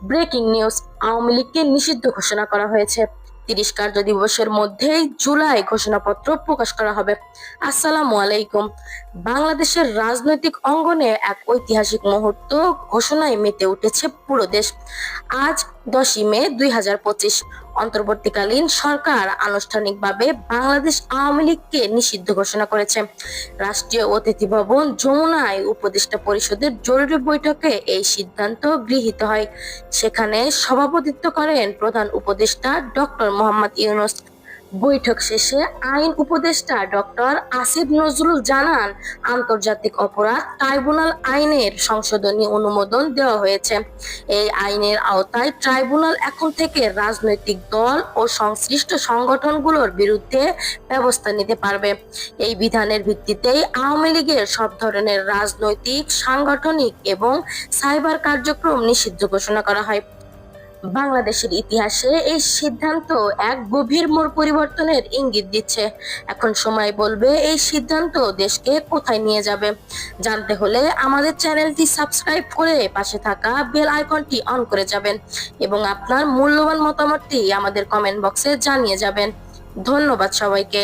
Breaking news, Awami লীগকে নিষিদ্ধ ঘোষণা করা হয়েছে। 30 কার্যদিবসের মধ্যেই জুলাই ঘোষণাপত্র প্রকাশ করা হবে। আসসালামু আলাইকুম। বাংলাদেশের রাজনৈতিক অঙ্গনে এক ঐতিহাসিক মুহূর্ত ঘোষণায় মেতে উঠেছে পুরো দেশ। আজ 10ই মে 2025 অন্তর্বর্তীকালীন সরকার আনুষ্ঠানিকভাবে বাংলাদেশ আওয়ামী লীগকে নিষিদ্ধ ঘোষণা করেছে। রাষ্ট্রীয় অতিথি ভবন যমুনায় উপদেষ্টা পরিষদের জরুরি বৈঠকে এই সিদ্ধান্ত গৃহীত হয়। সেখানে সভাপতিত্ব করেন প্রধান উপদেষ্টা ডক্টর মোহাম্মদ ইউনূস। বৈঠক শেষে আইন উপদেষ্টা ডক্টর আসিফ নজরুল জানান, আন্তর্জাতিক অপরাধ ট্রাইব্যুনাল আইনের সংশোধনী অনুমোদন দেওয়া হয়েছে। এই আইনের আওতায় ট্রাইব্যুনাল এখন থেকে রাজনৈতিক দল ও সংশ্লিষ্ট সংগঠনগুলোর বিরুদ্ধে ব্যবস্থা নিতে পারবে। এই বিধানের ভিত্তিতেই আওয়ামী লীগের সব ধরনের রাজনৈতিক, সাংগঠনিক এবং সাইবার কার্যক্রম নিষিদ্ধ ঘোষণা করা হয়। বাংলাদেশের ইতিহাসে এই সিদ্ধান্ত এক গভীর মোড় পরিবর্তনের ইঙ্গিত দিচ্ছে। এখন সময় বলবে এই সিদ্ধান্ত দেশকে কোথায় নিয়ে যাবে। জানতে হলে আমাদের চ্যানেলটি সাবস্ক্রাইব করে পাশে থাকা বেল আইকনটি অন করে যাবেন এবং আপনার মূল্যবান মতামতটি আমাদের কমেন্ট বক্সে জানিয়ে যাবেন। ধন্যবাদ সবাইকে।